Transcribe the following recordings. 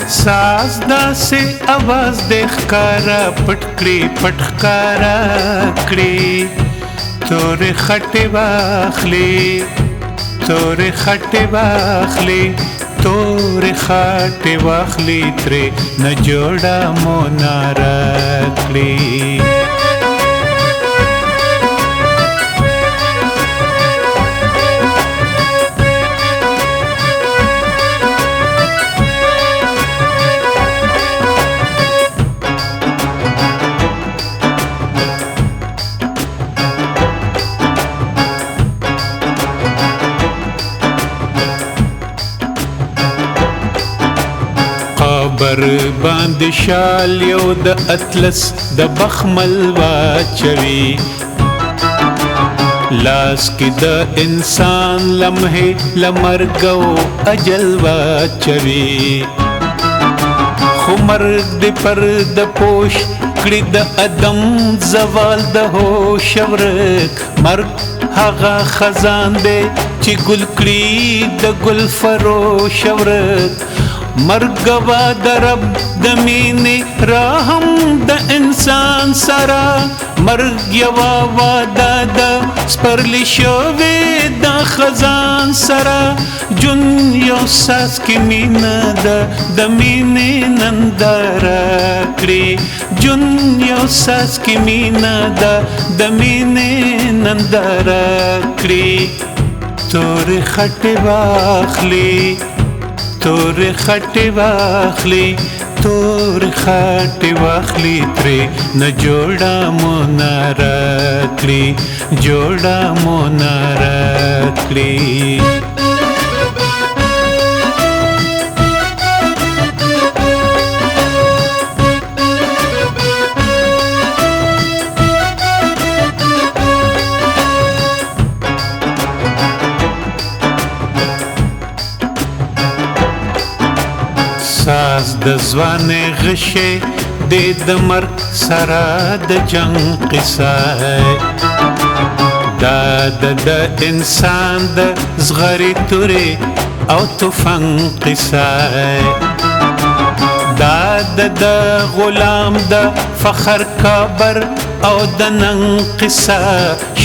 साज दासे आवाज देख कारा पटकड़ी पटकारा कड़ी तोरे खटे वाखली तोरे खटे वाखली तोरे खटे वाखली त्रे न जोड़ा मोना रखली बर باند شال یو د اطلس د بخمل واچوي لاس کې د انسان لمحه لمرګو اجل واچوي خو مرګ د پر د پوش کړي د ادم زوال د هوش ورک مرګ هغه خزان دی چې ګل کړي د ګل فروش ورک مرګوا د رب د مینې رحم د انسان سره مرګ یوا واده د سپرلی شوې د خزان سره جون یو ساس کې مینه د مینې ننداره کړي جون یو ساس کې مینه د مینې ننداره کړي تور خټې واخلي تور خټې واخلي تور خټې واخلي ترې نه جوړه مونه راکړي جوړه مونه راکړي ساز د ځوانې غشې د مرګ سره د جنگ قصه دا د انسان د زغرې تورې او طوفان قصه دا د غلام د فخر کابر او د ننګ قصه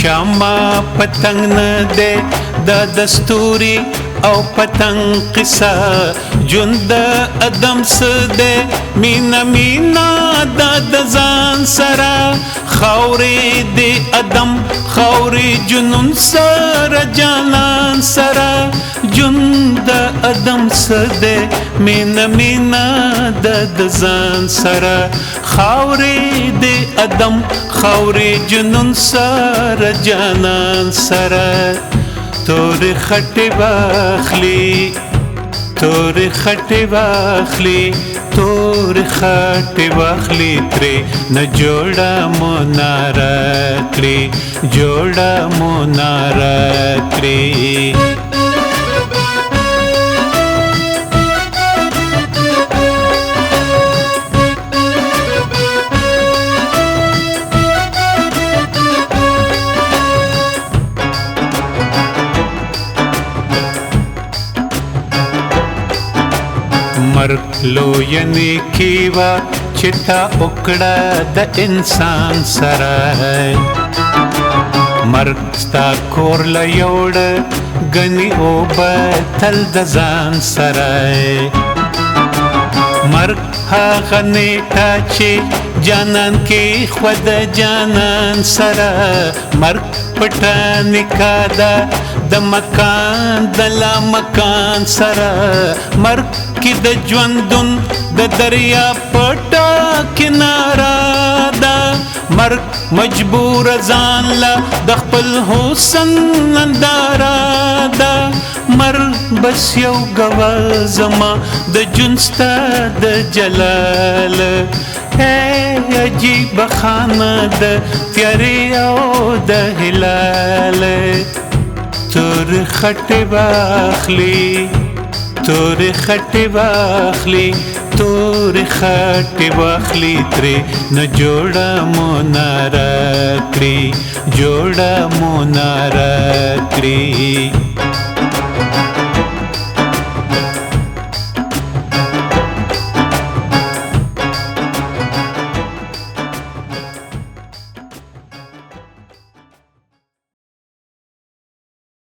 شاما پتنګ نه دی د دستوري او پتنګ قصه جند ادم سده مینا مینا د ځان سره خوري د ادم خوري جنون سره جانان سره جند ادم سده مینا مینا د ځان سره خوري د ادم خوري جنون سره جانان سره تور خټې واخلي تور خټې واخلي تور خټې واخلي ترې نه جوړه مونه راکړي جوړه مونه راکړي مرګ لوی نیکیوا چې تا وکړه د انسان سره مرګ ستا کور له یوړ غني او تل د ځان سره مرګ هغه نیټه چې جانان کې خود جانان سره مرګ پټه نکاده د مکان د لا مکان سره مرګ کې د ژوندون د دریا پټه کناره ده مرګ مجبور ځان لا د خپل حسن ننداره ده مرګ بس یو ګواه زما د جنستا د جلال عجیب خانه د تیارې او د هلال تور خټې واخلي تور خټې واخلي تور خټې واخلي ترې نه جوړه مونه راکړي جوړه مونه راکړي